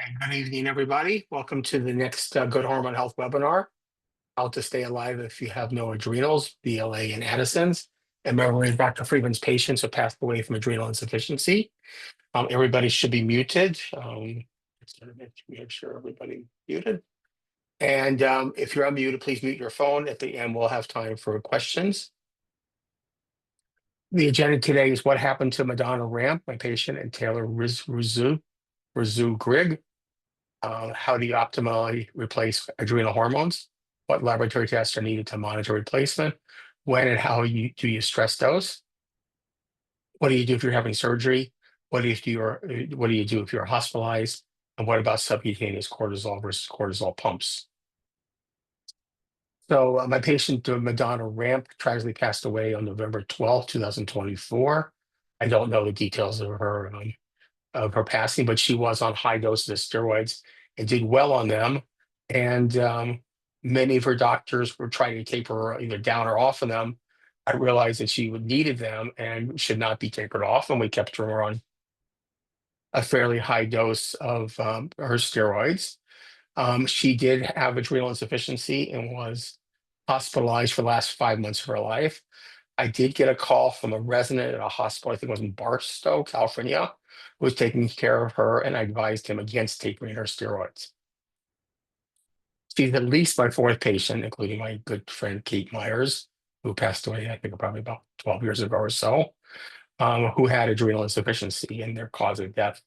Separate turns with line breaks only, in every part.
Good evening, everybody. Welcome to the next Good Hormone Health webinar. How to stay alive if you have no adrenals, BLA and Addison's. And remember, Dr. Friedman's patients who passed away from adrenal insufficiency. Everybody should be muted. Just gonna make sure everybody muted. And if you're unmuted, please mute your phone. At the end, we'll have time for questions. The agenda today is what happened to Madonna Ramp, my patient, and Taylor Rizzu Grigg. How do you optimally replace adrenal hormones? What laboratory tests are needed to monitor replacement? When and how do you stress dose? What do you do if you're having surgery? What do you do if you're hospitalized? And what about subcutaneous cortisol versus cortisol pumps? So my patient, Madonna Ramp, tragically passed away on November 12th, 2024. I don't know the details of her passing, but she was on high doses of steroids and did well on them. And many of her doctors were trying to taper her either down or off of them. I realized that she would needed them and should not be tapered off, and we kept her on a fairly high dose of her steroids. She did have adrenal insufficiency and was hospitalized for the last 5 months of her life. I did get a call from a resident at a hospital, I think it was in Barstow, California, who was taking care of her, and I advised him against tapering her steroids. She's at least my fourth patient, including my good friend Kate Myers, who passed away, I think, probably about 12 years ago or so, who had adrenal insufficiency, and their cause of death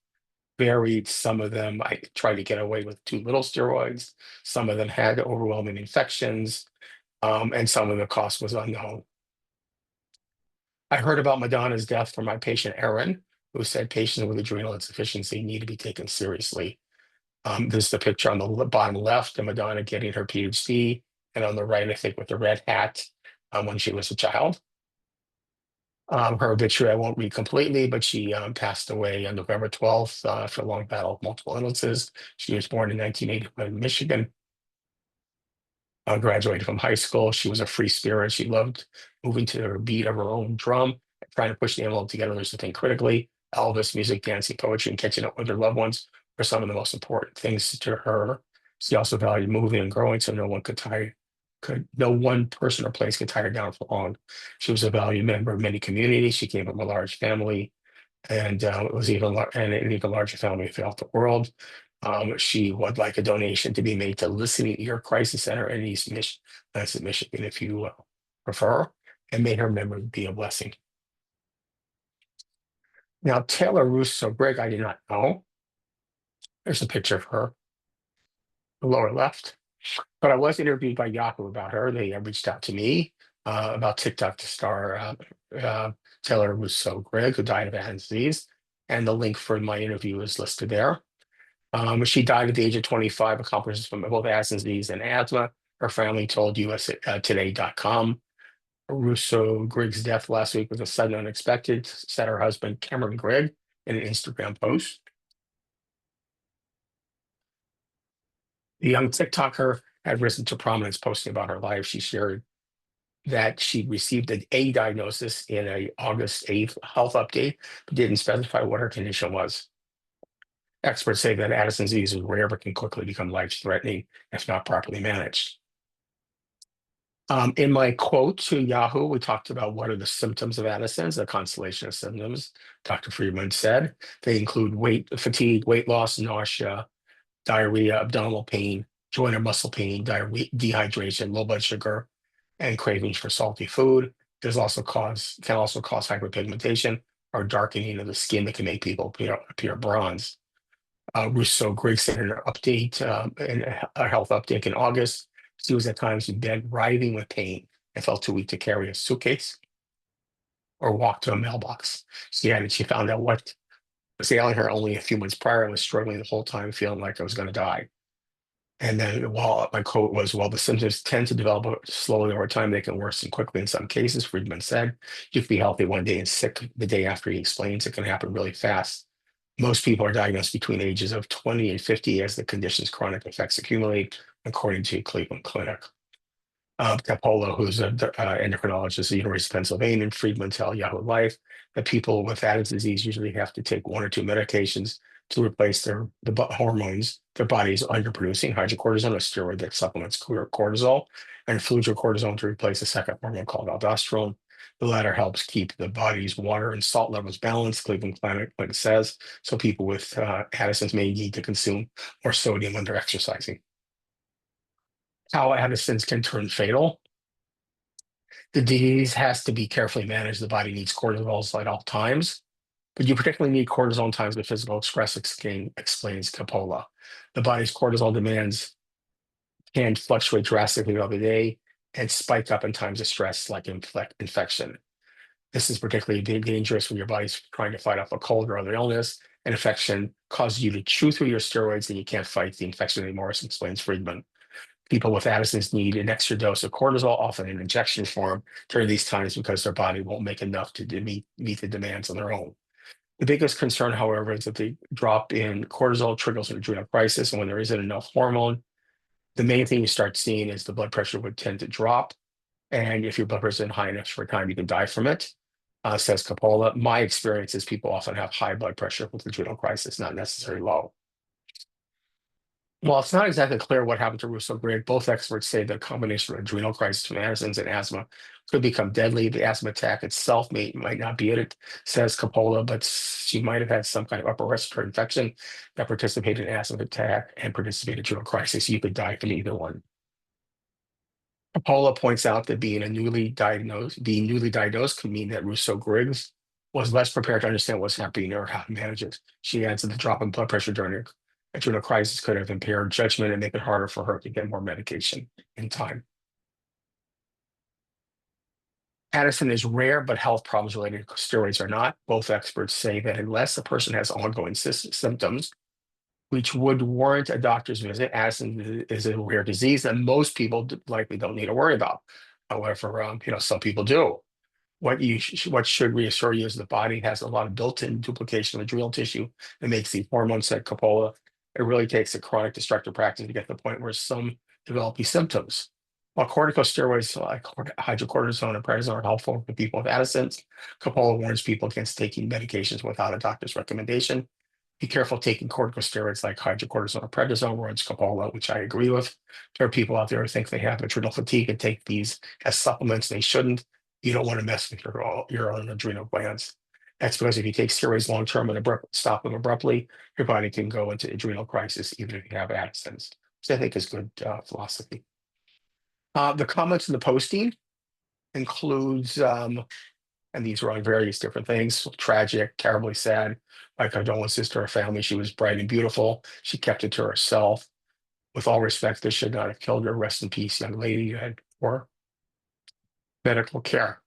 varied. Some of them I tried to get away with too little steroids. Some of them had overwhelming infections, and some of the cost was unknown. I heard about Madonna's death from my patient, Erin, who said patients with adrenal insufficiency need to be taken seriously. This is the picture on the bottom left of Madonna getting her PhD, and on the right, I think, with the red hat when she was a child. Her obituary I won't read completely, but she passed away on November 12th after a long battle with multiple illnesses. She was born in 1981 in Michigan. Graduated from high school. She was a free spirit. She loved moving to the beat of her own drum, trying to push the envelope to get others to think critically. Elvis, music, dancing, poetry, and catching up with her loved ones were some of the most important things to her. She also valued moving and growing, so no one person or place could tie her down for long. She was a valued member of many communities. She came from a large family, and it was an even larger family throughout the world. She would like a donation to be made to Listening Ear Crisis Center in East Michigan, that's in Michigan, if you prefer, and made her memory be a blessing. Now, Taylor Russo Grigg, I did not know. There's a picture of her, the lower left. But I was interviewed by Yahoo about her. They reached out to me about TikTok to star Taylor Russo Grigg, who died of Addison's disease. And the link for my interview is listed there. She died at the age of 25, accomplishments from both Addison's disease and asthma. Her family told USAtoday.com. Russo Grigg's death last week was a sudden unexpected, said her husband, Cameron Grigg, in an Instagram post. The young TikToker had risen to prominence posting about her life. She shared that she received an A diagnosis in a August 8th health update, but didn't specify what her condition was. Experts say that Addison's disease is rare but can quickly become life-threatening if not properly managed. In my quote to Yahoo, we talked about what are the symptoms of Addison's, a constellation of symptoms. Dr. Friedman said they include fatigue, weight loss, nausea, diarrhea, abdominal pain, joint or muscle pain, dehydration, low blood sugar, and cravings for salty food. Can also cause hyperpigmentation or darkening of the skin that can make people appear bronze. Russo Grigg said in a health update in August, she was at times in bed writhing with pain and felt too weak to carry a suitcase or walk to a mailbox. She added she found out what was ailing her only a few months prior and was struggling the whole time, feeling like I was going to die. And then my quote was, while the symptoms tend to develop slowly over time, they can worsen quickly in some cases. Friedman said, you can be healthy one day and sick the day after. He explains it can happen really fast. Most people are diagnosed between ages of 20 and 50 as the condition's chronic effects accumulate, according to Cleveland Clinic. Capola, who's an endocrinologist at the University of Pennsylvania, and Friedman tell Yahoo Life that people with Addison's disease usually have to take one or two medications to replace hormones their body is underproducing, hydrocortisone, a steroid that supplements cortisol, and fludrocortisone to replace a second hormone called aldosterone. The latter helps keep the body's water and salt levels balanced, Cleveland Clinic says. So people with Addison's may need to consume more sodium when they're exercising. How Addison's can turn fatal. The disease has to be carefully managed. The body needs cortisol at all times, but you particularly need cortisol in times of physical stress, explains Coppola. The body's cortisol demands can fluctuate drastically throughout the day and spike up in times of stress like infection. This is particularly dangerous when your body's trying to fight off a cold or other illness. An infection causes you to chew through your steroids and you can't fight the infection anymore, explains Friedman. People with Addison's need an extra dose of cortisol, often in injection form, during these times because their body won't make enough to meet the demands on their own. The biggest concern, however, is that the drop in cortisol triggers an adrenal crisis, and when there isn't enough hormone, the main thing you start seeing is the blood pressure would tend to drop. And if your blood pressure isn't high enough for a time, you can die from it, says Coppola. My experience is people often have high blood pressure with adrenal crisis, not necessarily low. While it's not exactly clear what happened to Russo Grigg, both experts say that a combination of adrenal crisis from Addison's and asthma could become deadly. The asthma attack itself might not be it, says Coppola, but she might have had some kind of upper respiratory infection that participated in asthma attack and participated in adrenal crisis. You could die from either one. Paula points out that being newly diagnosed could mean that Russo Griggs was less prepared to understand what's happening or how to manage it. She adds that the drop in blood pressure during adrenal crisis could have impaired judgment and make it harder for her to get more medication in time. Addison is rare, but health problems related to steroids are not. Both experts say that unless a person has ongoing symptoms, which would warrant a doctor's visit. Addison is a rare disease that most people likely don't need to worry about. However, some people do. What should reassure you is the body has a lot of built-in duplication of adrenal tissue that makes the hormones, said Coppola. It really takes a chronic destructive practice to get to the point where some develop these symptoms. While corticosteroids like hydrocortisone and prednisone are helpful for people with Addison's, Coppola warns people against taking medications without a doctor's recommendation. Be careful taking corticosteroids like hydrocortisone or prednisone, warns Coppola, which I agree with. There are people out there who think they have adrenal fatigue and take these as supplements. They shouldn't. You don't want to mess with your own adrenal glands. That's because if you take steroids long term and stop them abruptly, your body can go into adrenal crisis even if you have Addison's, which I think is good philosophy. The comments in the posting includes, and these are on various different things: tragic, terribly sad. My condolences to her family. She was bright and beautiful. She kept it to herself. With all respect, this should not have killed her. Rest in peace, young lady. You had poor medical care.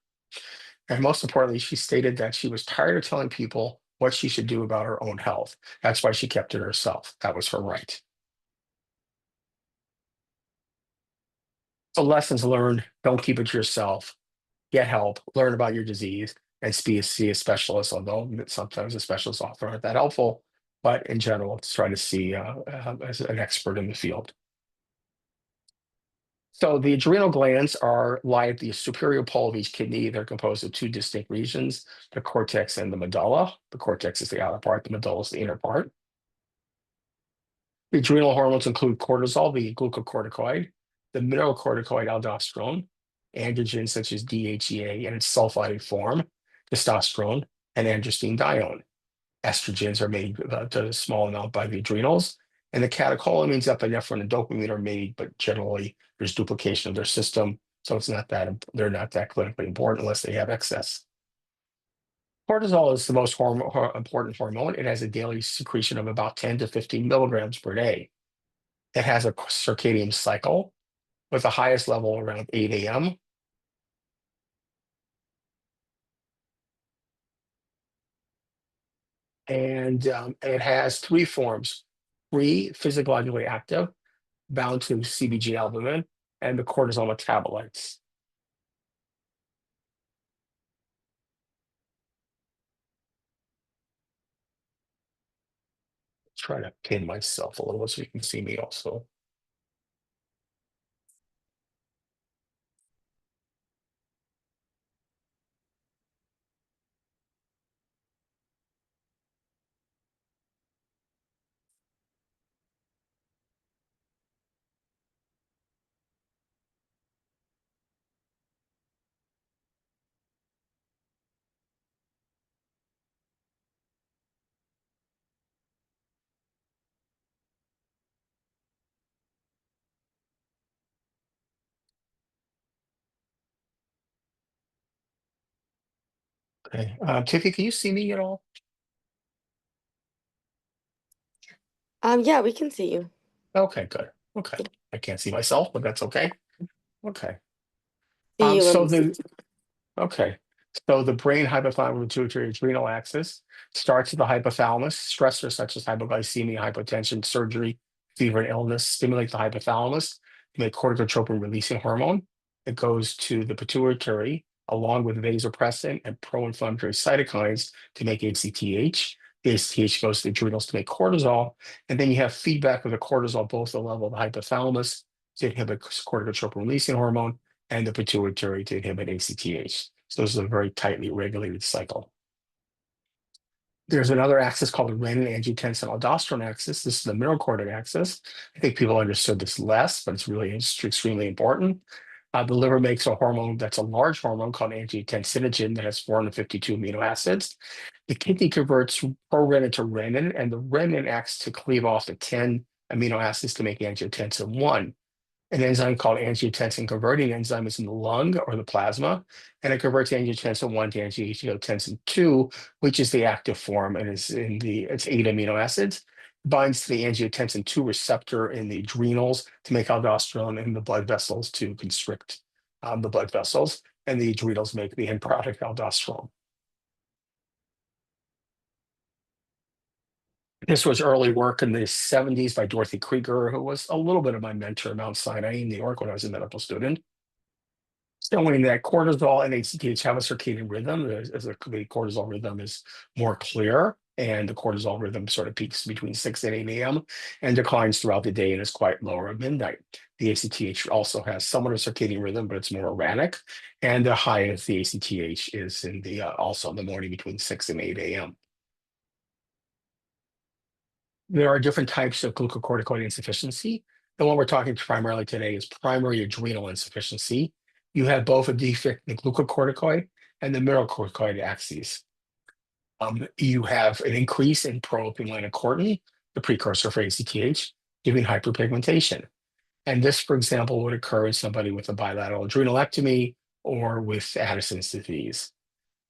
And most importantly, she stated that she was tired of telling people what she should do about her own health. That's why she kept it herself. That was her right. So lessons learned, don't keep it to yourself. Get help, learn about your disease, and see a specialist, although sometimes the specialists often aren't that helpful. But in general, try to see as an expert in the field. So the adrenal glands lie at the superior pole of each kidney. They're composed of two distinct regions, the cortex and the medulla. The cortex is the outer part, the medulla is the inner part. The adrenal hormones include cortisol, the glucocorticoid, the mineralocorticoid aldosterone, androgens such as DHEA in its sulfided form, testosterone, and androstenedione. Estrogens are made to a small amount by the adrenals, and the catecholamines, epinephrine, and dopamine are made, but generally there's duplication of their system, so they're not that clinically important unless they have excess. Cortisol is the most important hormone. It has a daily secretion of about 10 to 15 milligrams per day. It has a circadian cycle with the highest level around 8 a.m. And it has three forms: free, physiologically active, bound to CBG albumin, and the cortisol metabolites. Try to pin myself a little bit so you can see me also. Okay. Tiffy, can you see me at all?
Yeah, we can see you.
Okay, good. Okay. I can't see myself, but that's okay. Okay.
See you. Let
So
me see.
okay. So the brain hypothalamus pituitary adrenal axis starts at the hypothalamus. Stressors such as hypoglycemia, hypotension, surgery, fever, and illness stimulate the hypothalamus to make corticotropin releasing hormone. It goes to the pituitary along with vasopressin and pro-inflammatory cytokines to make ACTH. The ACTH goes to the adrenals to make cortisol. And then you have feedback of the cortisol both at the level of the hypothalamus to inhibit corticotropin releasing hormone and the pituitary to inhibit ACTH. So this is a very tightly regulated cycle. There's another axis called the renin-angiotensin-aldosterone axis. This is the middle cortex axis. I think people understood this less, but it's really extremely important. The liver makes a hormone that's a large hormone called angiotensinogen that has 452 amino acids. The kidney converts prorenin to renin, and the renin acts to cleave off the 10 amino acids to make angiotensin 1. An enzyme called angiotensin converting enzyme is in the lung or the plasma, and it converts angiotensin 1 to angiotensin 2, which is the active form, and it's 8 amino acids. Binds to the angiotensin 2 receptor in the adrenals to make aldosterone in the blood vessels to constrict the blood vessels, and the adrenals make the end product aldosterone. This was early work in the 70s by Dorothy Krieger, who was a little bit of my mentor at Mount Sinai in New York when I was a medical student, showing that cortisol and ACTH have a circadian rhythm. The cortisol rhythm is more clear, and the cortisol rhythm sort of peaks between 6 and 8 a.m. and declines throughout the day and is quite lower at midnight. The ACTH also has somewhat of a circadian rhythm, but it's more erratic. And the high of the ACTH is in the also in the morning between 6 and 8 a.m. There are different types of glucocorticoid insufficiency. The one we're talking primarily today is primary adrenal insufficiency. You have both a defect in the glucocorticoid and the mineralocorticoid axes. You have an increase in promelanocortin, the precursor for ACTH, giving hyperpigmentation. And this, for example, would occur in somebody with a bilateral adrenalectomy or with Addison's disease.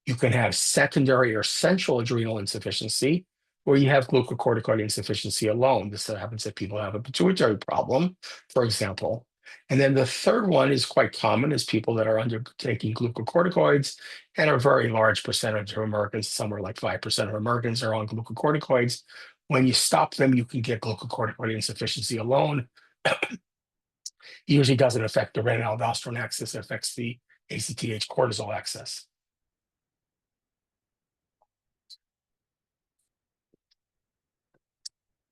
You can have secondary or central adrenal insufficiency, where you have glucocorticoid insufficiency alone. This happens if people have a pituitary problem, for example. And then the third one is quite common, is people that are undertaking glucocorticoids, and a very large percentage of Americans, somewhere like 5% of Americans are on glucocorticoids. When you stop them, you can get glucocorticoid insufficiency alone. Usually doesn't affect the renin-aldosterone axis, it affects the ACTH cortisol axis.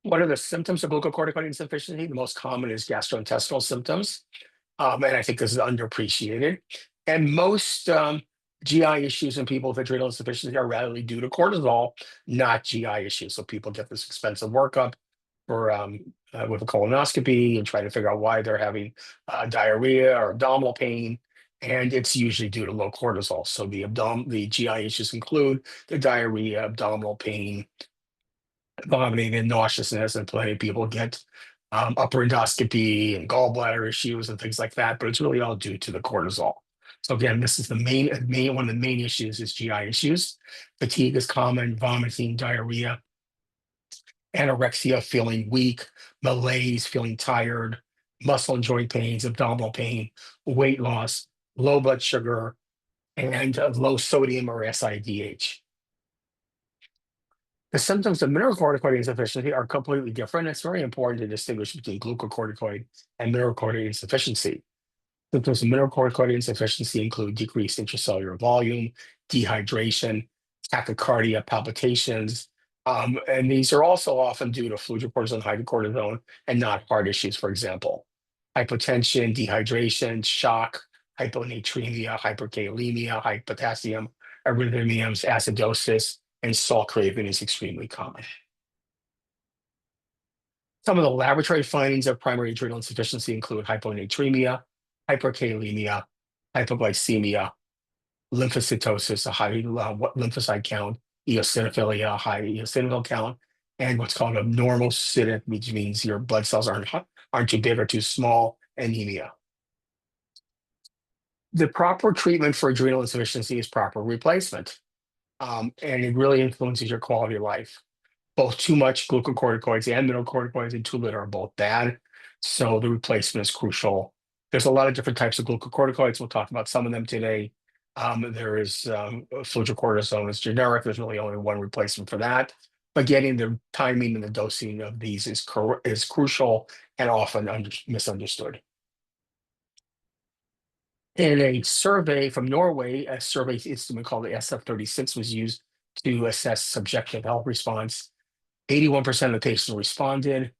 What are the symptoms of glucocorticoid insufficiency? The most common is gastrointestinal symptoms, and I think this is underappreciated. And most GI issues in people with adrenal insufficiency are rarely due to cortisol, not GI issues. So people get this expensive workup for with a colonoscopy and try to figure out why they're having diarrhea or abdominal pain, and it's usually due to low cortisol. So the GI issues include the diarrhea, abdominal pain, vomiting and nauseousness, and plenty of people get upper endoscopy and gallbladder issues and things like that, but it's really all due to the cortisol. So again, this is the main one of the main issues is GI issues. Fatigue is common, vomiting, diarrhea, anorexia, feeling weak, malaise, feeling tired, muscle and joint pains, abdominal pain, weight loss, low blood sugar, and low sodium or SIDH. The symptoms of mineralocorticoid insufficiency are completely different. It's very important to distinguish between glucocorticoid and mineralocorticoid insufficiency. Symptoms of mineralocorticoid insufficiency include decreased intracellular volume, dehydration, tachycardia, palpitations, and these are also often due to fludrocortisone, hydrocortisone, and not heart issues, for example. Hypotension, dehydration, shock, hyponatremia, hyperkalemia, high potassium, arrhythmias, acidosis, and salt craving is extremely common. Some of the laboratory findings of primary adrenal insufficiency include hyponatremia, hyperkalemia, hypoglycemia, lymphocytosis, a high lymphocyte count, eosinophilia, high eosinophil count, and what's called abnormal cytic, which means your blood cells aren't too big or too small, anemia. The proper treatment for adrenal insufficiency is proper replacement. and it really influences your quality of life. Both too much glucocorticoids and mineralocorticoids and too little are both bad. So the replacement is crucial. There's a lot of different types of glucocorticoids. We'll talk about some of them today. There is fludrocortisone is generic. There's really only one replacement for that. But getting the timing and the dosing of these is crucial and often misunderstood. In a survey from Norway, a survey instrument called the SF-36 was used to assess subjective health response. 81% of the patients responded.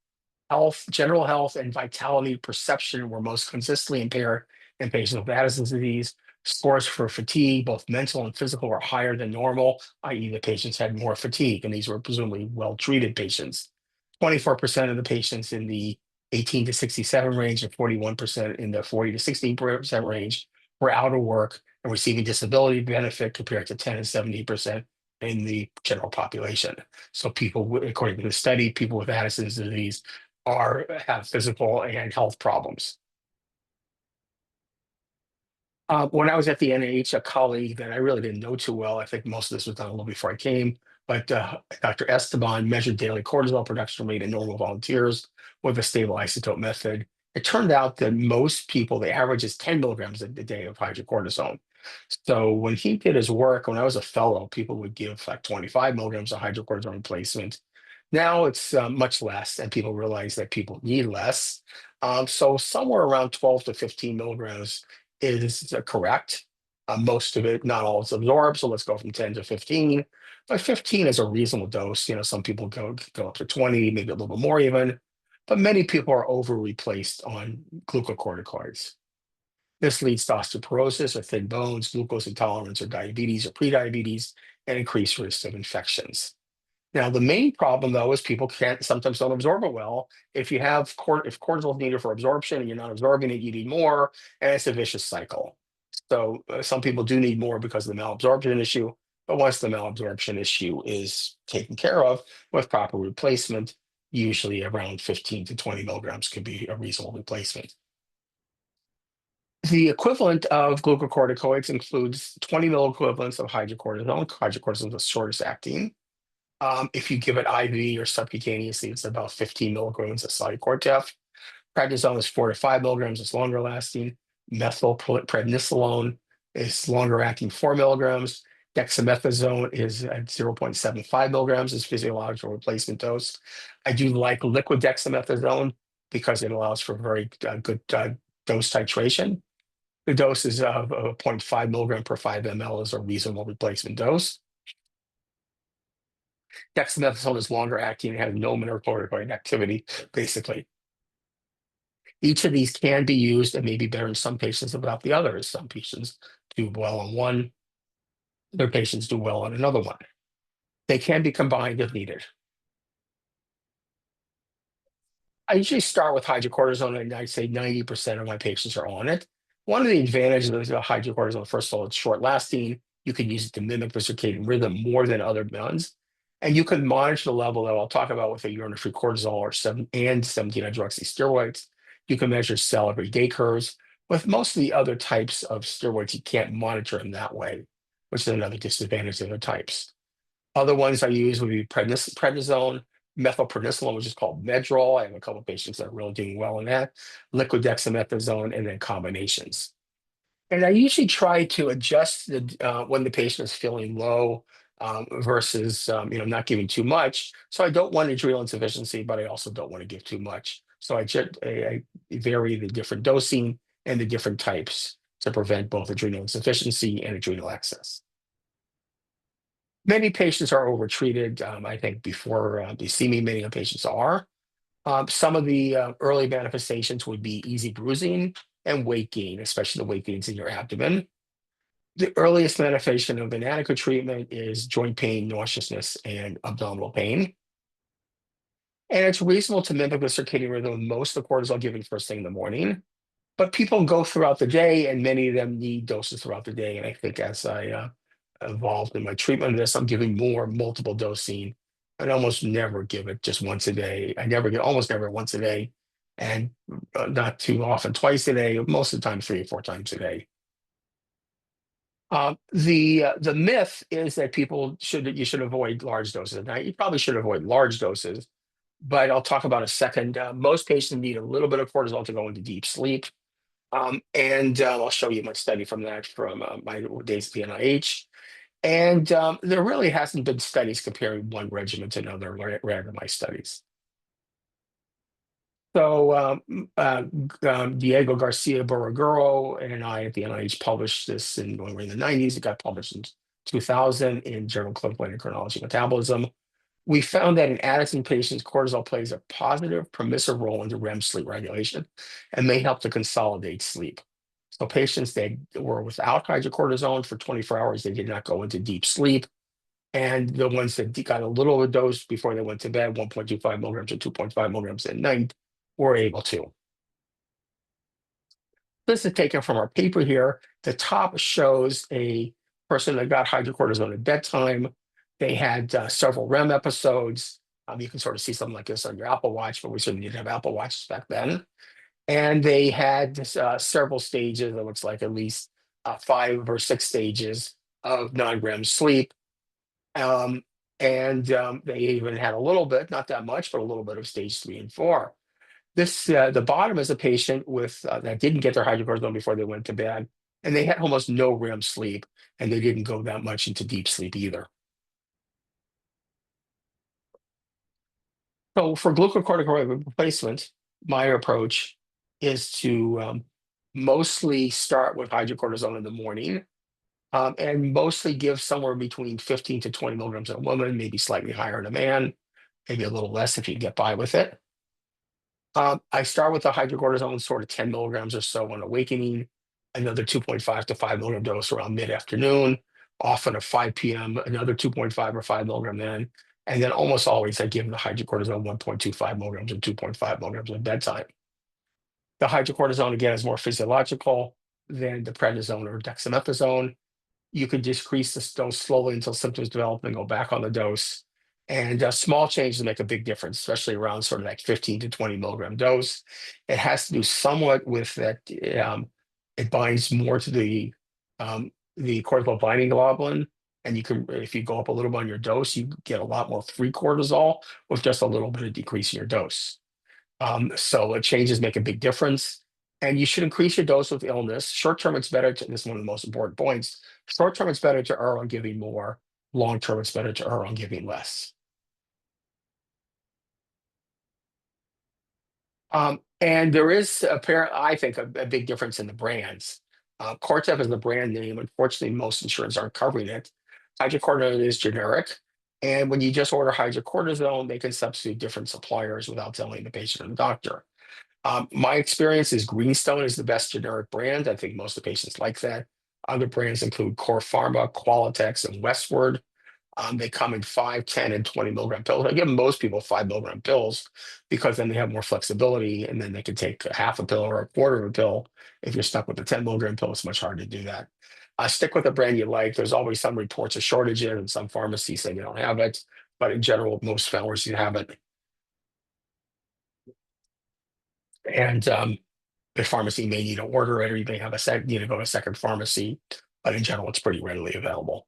General health, and vitality perception were most consistently impaired in patients with Addison's disease. Scores for fatigue, both mental and physical, were higher than normal, i.e., the patients had more fatigue, and these were presumably well-treated patients. 24% of the patients in the 18 to 67 range and 41% in the 40 to 60% range were out of work and receiving disability benefit compared to 10 and 70% in the general population. So people, according to the study, people with Addison's disease have physical and health problems. When I was at the NIH, a colleague that I really didn't know too well, I think most of this was done a little before I came, but Dr. Esteban measured daily cortisol production rate in normal volunteers with a stable isotope method. It turned out that most people, the average is 10 milligrams a day of hydrocortisone. So when he did his work, when I was a fellow, people would give like 25 milligrams of hydrocortisone replacement. Now it's much less, and people realize that people need less. So somewhere around 12 to 15 milligrams is correct. Most of it, not all is absorbed, so let's go from 10 to 15. But 15 is a reasonable dose. Some people go up to 20, maybe a little bit more even. But many people are over replaced on glucocorticoids. This leads to osteoporosis or thin bones, glucose intolerance or diabetes or prediabetes, and increased risk of infections. Now, the main problem, though, is people sometimes don't absorb it well. If if cortisol is needed for absorption and you're not absorbing it, you need more, and it's a vicious cycle. So some people do need more because of the malabsorption issue, but once the malabsorption issue is taken care of with proper replacement, usually around 15 to 20 milligrams could be a reasonable replacement. The equivalent of glucocorticoids includes 20 milliequivalents of hydrocortisone. Hydrocortisone is the shortest acting. If you give it IV or subcutaneously, it's about 15 milligrams of Cortef. Prednisone is 4 to 5 milligrams, it's longer lasting. Methylprednisolone is longer acting, 4 milligrams. Dexamethasone is at 0.75 milligrams as physiological replacement dose. I do like liquid dexamethasone because it allows for very good dose titration. The doses of 0.5 milligram per 5 ml is a reasonable replacement dose. Dexamethasone is longer acting and has no mineralocorticoid activity, basically. Each of these can be used and may be better in some patients without the others. Some patients do well on one, other patients do well on another one. They can be combined if needed. I usually start with hydrocortisone, and I'd say 90% of my patients are on it. One of the advantages of hydrocortisone, first of all, it's short lasting. You can use it to mimic the circadian rhythm more than other ones. And you can monitor the level that I'll talk about with a urinary-free cortisol or 17-hydroxysteroids. You can measure cell every day curves. With most of the other types of steroids, you can't monitor them that way, which is another disadvantage of the types. Other ones I use would be prednisone, methylprednisolone, which is called Medrol. I have a couple of patients that are really doing well in that, liquid dexamethasone, and then combinations. And I usually try to adjust when the patient is feeling low versus not giving too much. So I don't want adrenal insufficiency, but I also don't want to give too much. So I vary the different dosing and the different types to prevent both adrenal insufficiency and adrenal excess. Many patients are overtreated. I think before you see me, many of the patients are. Some of the early manifestations would be easy bruising and weight gain, especially the weight gains in your abdomen. The earliest manifestation of inadequate treatment is joint pain, nauseousness, and abdominal pain. And it's reasonable to mimic the circadian rhythm of most of the cortisol given first thing in the morning. But people go throughout the day, and many of them need doses throughout the day. And I think as I evolved in my treatment of this, I'm giving more multiple dosing. I almost never give it just once a day. Almost never once a day, and not too often twice a day. Most of the time, 3 or 4 times a day. The myth is that you should avoid large doses. Now, you probably should avoid large doses, but I'll talk about a second. Most patients need a little bit of cortisol to go into deep sleep. And I'll show you my study from that from my days at the NIH. And there really hasn't been studies comparing one regimen to another, randomized studies. So Diego Garcia Borraguro and I at the NIH published this when we were in the 90s. It got published in 2000 in Journal of Clinical Endocrinology and Metabolism. We found that in Addison patients, cortisol plays a positive, permissive role in the REM sleep regulation and may help to consolidate sleep. So patients that were without hydrocortisone for 24 hours, they did not go into deep sleep. And the ones that got a little of a dose before they went to bed, 1.25 milligrams or 2.5 milligrams at night, were able to. This is taken from our paper here. The top shows a person that got hydrocortisone at bedtime. They had several REM episodes. You can sort of see something like this on your Apple Watch, but we certainly didn't have Apple Watches back then. And they had several stages. It looks like at least 5 or 6 stages of non-REM sleep. They even had a little bit, not that much, but a little bit of stage 3 and 4. The bottom is a patient with that didn't get their hydrocortisone before they went to bed, and they had almost no REM sleep, and they didn't go that much into deep sleep either. So for glucocorticoid replacement, my approach is to mostly start with hydrocortisone in the morning, and mostly give somewhere between 15 to 20 milligrams in a woman, maybe slightly higher in a man, maybe a little less if you get by with it. I start with the hydrocortisone, sort of 10 milligrams or so on awakening, another 2.5 to 5 milligram dose around mid-afternoon, often at 5 p.m., another 2.5 or 5 milligram then. And then almost always I give the hydrocortisone 1.25 milligrams and 2.5 milligrams at bedtime. The hydrocortisone, again, is more physiological than the prednisone or dexamethasone. You can decrease the dose slowly until symptoms develop and go back on the dose. And small changes make a big difference, especially around sort of like 15 to 20 milligram dose. It has to do somewhat with that. It binds more to the cortisol binding globulin. And you can, if you go up a little bit on your dose, you get a lot more free cortisol with just a little bit of decrease in your dose. So changes make a big difference. And you should increase your dose with illness. Short term, it's better to, this is one of the most important points. Short term, it's better to err on giving more. Long term, it's better to err on giving less. And there is I think, a big difference in the brands. Cortef is the brand name. Unfortunately, most insurance aren't covering it. Hydrocortisone is generic. And when you just order hydrocortisone, they can substitute different suppliers without telling the patient or the doctor. My experience is Greenstone is the best generic brand. I think most of the patients like that. Other brands include Core Pharma, Qualitex, and Westward. They come in 5, 10, and 20 milligram pills. I give most people 5 milligram pills because then they have more flexibility, and then they can take a half a pill or a quarter of a pill. If you're stuck with the 10 milligram pill, it's much harder to do that. Stick with a brand you like. There's always some reports of shortages, and some pharmacies say they don't have it, but in general, most pharmacies have it. And the pharmacy may need to order it, or you may have need to go to a second pharmacy, but in general, it's pretty readily available.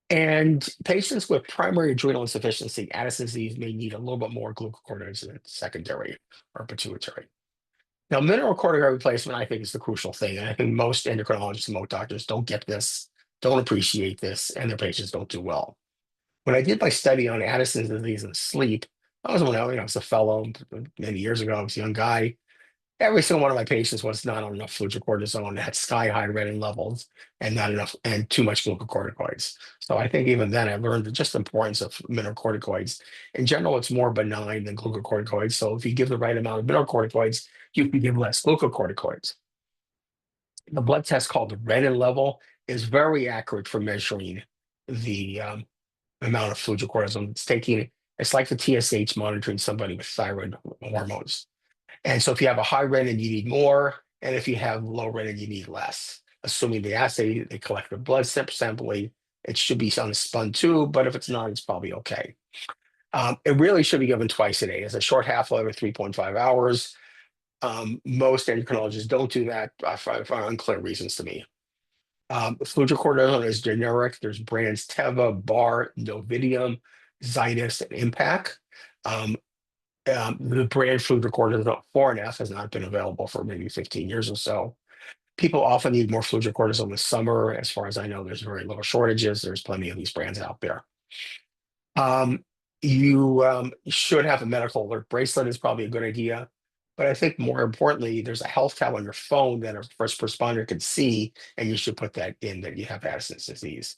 And patients with primary adrenal insufficiency, Addison's disease, may need a little bit more glucocorticoids than secondary or pituitary. Now, mineralocorticoid replacement, I think, is the crucial thing. And I think most endocrinologists and most doctors don't get this, don't appreciate this, and their patients don't do well. When I did my study on Addison's disease and sleep, I was when I was a fellow many years ago. I was a young guy. Every single one of my patients was not on enough fludrocortisone, had sky high renin levels, and not enough and too much glucocorticoids. So I think even then I learned just the importance of mineralocorticoids. In general, it's more benign than glucocorticoids. So if you give the right amount of mineralocorticoids, you can give less glucocorticoids. The blood test called the renin level is very accurate for measuring the amount of fludrocortisone it's taking. It's like the TSH monitoring somebody with thyroid hormones. And so if you have a high renin, you need more. And if you have low renin, you need less. Assuming the assay, they collect the blood sample, it should be on a spun tube, but if it's not, it's probably okay. It really should be given twice a day. It's a short half-life of 3.5 hours. Most endocrinologists don't do that for unclear reasons to me. Fludrocortisone is generic. There's brands Teva, Bar, Novidium, Zydus, and Impact. Um, the brand fludrocortisone 4NF has not been available for maybe 15 years or so. People often need more fludrocortisone this summer. As far as I know, there's very little shortages. There's plenty of these brands out there. Um, you should have a medical alert bracelet is probably a good idea. But I think more importantly, there's a health tab on your phone that a first responder can see, and you should put that in that you have Addison's disease.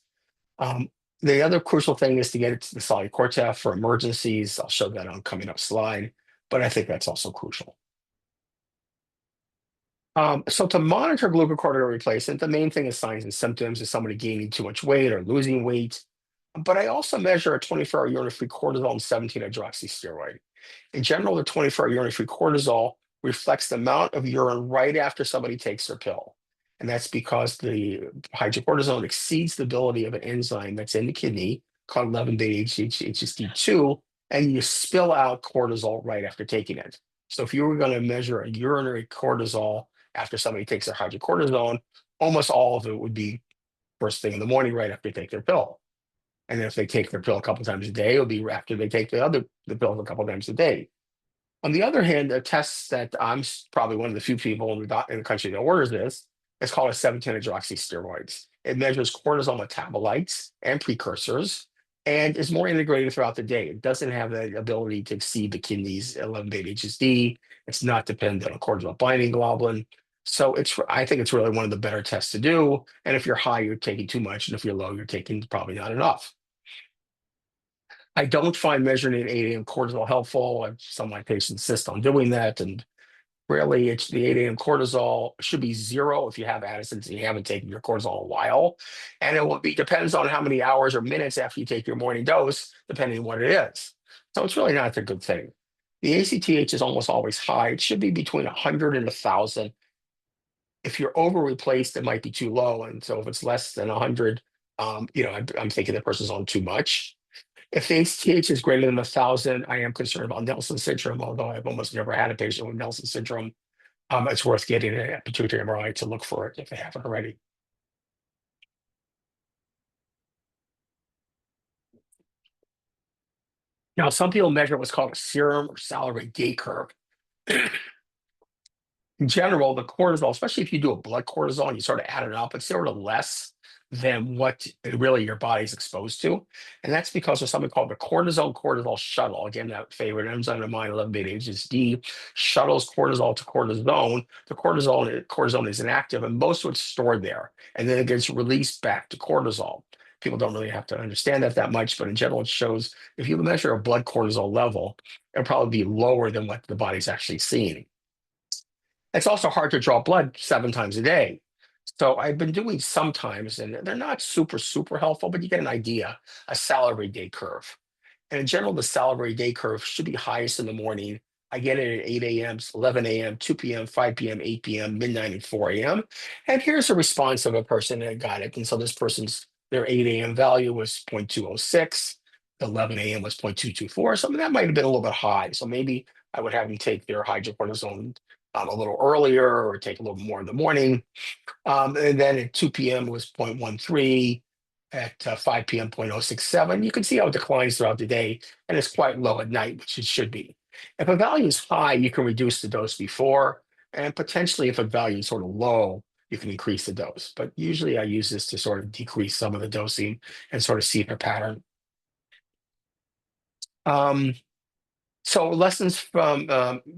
Um, the other crucial thing is to get it to the solid cortef for emergencies. I'll show that on coming up slide, but I think that's also crucial. So to monitor glucocorticoid replacement, the main thing is signs and symptoms. Is somebody gaining too much weight or losing weight? But I also measure a 24-hour urine-free cortisol and 17-hydroxysteroid. In general, the 24-hour urine-free cortisol reflects the amount of urine right after somebody takes their pill. And that's because the hydrocortisone exceeds the ability of an enzyme that's in the kidney called 11-beta-HSD2, and you spill out cortisol right after taking it. So if you were going to measure a urinary cortisol after somebody takes their hydrocortisone, almost all of it would be first thing in the morning right after they take their pill. And if they take their pill a couple times a day, it'll be after they take the pill a couple times a day. On the other hand, a test that probably one of the few people in the country that orders this is called a 17-hydroxysteroids. It measures cortisol metabolites and precursors and is more integrated throughout the day. It doesn't have the ability to exceed the kidney's 11-beta-HSD. It's not dependent on cortisol binding globulin. So I think it's really one of the better tests to do. And if you're high, you're taking too much. And if you're low, you're taking probably not enough. I don't find measuring at 8 a.m. cortisol helpful. Some of my patients insist on doing that. And really, it's the 8 a.m. cortisol should be 0 if you have Addison's and you haven't taken your cortisol in a while. And it will be depends on how many hours or minutes after you take your morning dose, depending on what it is. So it's really not a good thing. The ACTH is almost always high. It should be between 100 and 1,000. If you're over replaced, it might be too low. And so if it's less than 100, I'm thinking the person's on too much. If the ACTH is greater than 1,000, I am concerned about Nelson syndrome, although I've almost never had a patient with Nelson syndrome. It's worth getting a pituitary MRI to look for it if they haven't already. Now, some people measure what's called a serum or salivary gait curve. In general, the cortisol, especially if you do a blood cortisol and you sort of add it up, it's sort of less than what really your body's exposed to. And that's because of something called the cortisol shuttle. Again, that favorite enzyme of mine, 11-beta-HSD, shuttles cortisol to cortisone. The cortisone is inactive, and most of it's stored there. And then it gets released back to cortisol. People don't really have to understand that much, but in general, it shows if you measure a blood cortisol level, it'll probably be lower than what the body's actually seeing. It's also hard to draw blood 7 times a day. So I've been doing sometimes, and they're not super helpful, but you get an idea, a salivary day curve. And in general, the salivary day curve should be highest in the morning. I get it at 8 a.m., 11 a.m., 2 p.m., 5 p.m., 8 p.m., midnight, and 4 a.m. And here's a response of a person that got it. And so this person's, their 8 a.m. value was 0.206. The 11 a.m. was 0.224. So that might have been a little bit high. So maybe I would have them take their hydrocortisone a little earlier or take a little more in the morning. And then at 2 p.m. it was 0.13, at 5 p.m. 0.067. You can see how it declines throughout the day, and it's quite low at night, which it should be. If a value is high, you can reduce the dose before, and potentially if a value is sort of low, you can increase the dose. But usually I use this to sort of decrease some of the dosing and sort of see the pattern. So lessons from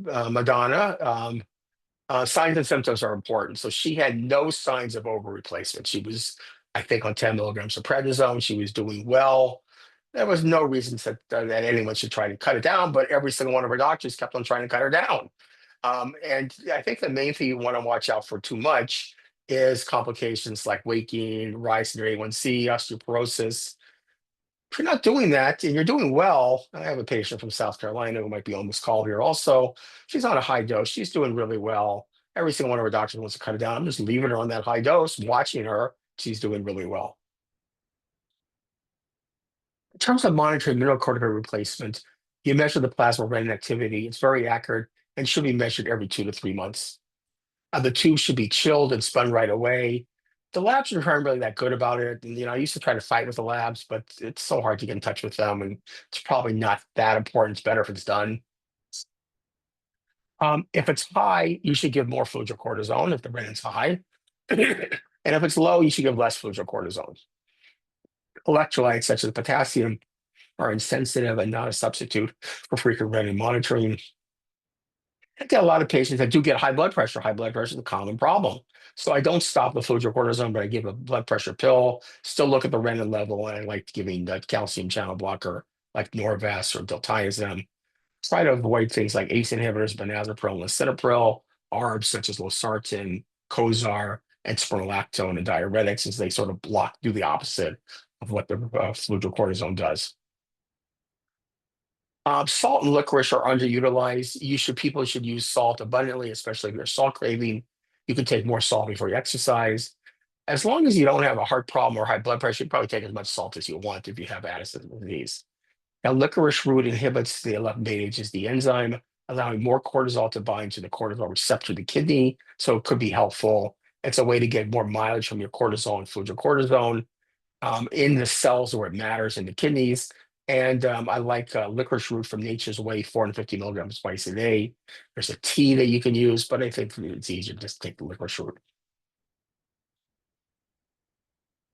Madonna. Signs and symptoms are important. So she had no signs of over replacement. She was, I think, on 10 milligrams of prednisone. She was doing well. There was no reason that anyone should try to cut it down, but every single one of her doctors kept on trying to cut her down. And I think the main thing you want to watch out for too much is complications like weight gain, rise in your A1C, osteoporosis. If you're not doing that and you're doing well, I have a patient from South Carolina who might be on this call here also. She's on a high dose. She's doing really well. Every single one of her doctors wants to cut it down. I'm just leaving her on that high dose, watching her. She's doing really well. In terms of monitoring mineralocorticoid replacement, you measure the plasma renin activity. It's very accurate. and should be measured every 2 to 3 months. The tube should be chilled and spun right away. The labs aren't really that good about it. And, I used to try to fight with the labs, but it's so hard to get in touch with them, and it's probably not that important. It's better if it's done. If it's high, you should give more fludrocortisone if the renin's high. And if it's low, you should give less fludrocortisone. Electrolytes such as potassium are insensitive and not a substitute for frequent renin monitoring. I get a lot of patients that do get high blood pressure. High blood pressure is a common problem. So I don't stop the fludrocortisone, but I give a blood pressure pill, still look at the renin level, and I like giving the calcium channel blocker like Norvasc or diltiazem. Try to avoid things like ACE inhibitors, benazepril, and lisinopril, ARBs such as losartan, Cozar, and spironolactone, and diuretics, as they sort of do the opposite of what the fludrocortisone does. Salt and licorice are underutilized. People should use salt abundantly, especially if you're salt craving. You can take more salt before you exercise. As long as you don't have a heart problem or high blood pressure, you probably take as much salt as you want if you have Addison's disease. Now, licorice root inhibits the 11-beta-HSD enzyme, allowing more cortisol to bind to the cortisol receptor in the kidney, so it could be helpful. It's a way to get more mileage from your cortisol and fludrocortisone in the cells where it matters in the kidneys. And I like licorice root from Nature's Way, 450 milligrams twice a day. There's a tea that you can use, but I think it's easier to just take the licorice root.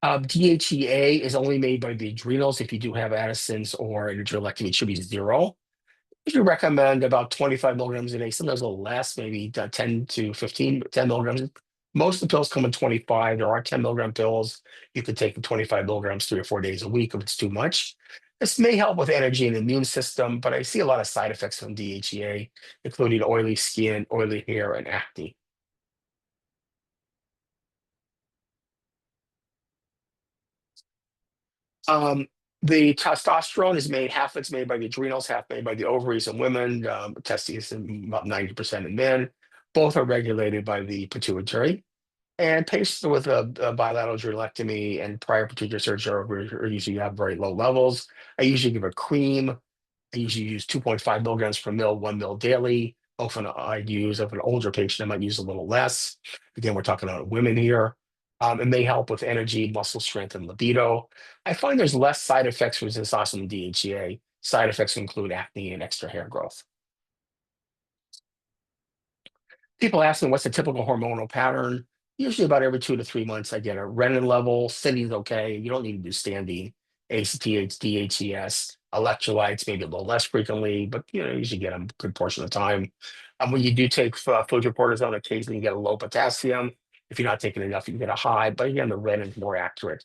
DHEA is only made by the adrenals. If you do have Addison's or an adrenalectomy, it should be 0. You recommend about 25 milligrams a day, sometimes a little less, maybe 10 to 15, 10 milligrams. Most of the pills come in 25. There are 10-milligram pills. You could take the 25 milligrams 3 or 4 days a week if it's too much. This may help with energy and immune system, but I see a lot of side effects from DHEA, including oily skin, oily hair, and acne. Um, the testosterone is made, half it's made by the adrenals, half made by the ovaries in women, testes in about 90% in men. Both are regulated by the pituitary. And patients with a bilateral adrenalectomy and prior pituitary surgery usually have very low levels. I usually give a cream. I usually use 2.5 milligrams per mil, 1 ml daily. Often I'd use, of an older patient, I might use a little less. Again, we're talking about women here. It may help with energy, muscle strength, and libido. I find there's less side effects with testosterone and DHEA. Side effects include acne and extra hair growth. People ask me what's the typical hormonal pattern. Usually about every 2 to 3 months, I get a renin level. Sitting's okay. You don't need to do standing. ACTH, DHES, electrolytes, maybe a little less frequently, but you usually get them a good portion of the time. When you do take fludrocortisone, occasionally you get a low potassium. If you're not taking enough, you get a high. But again, the renin is more accurate.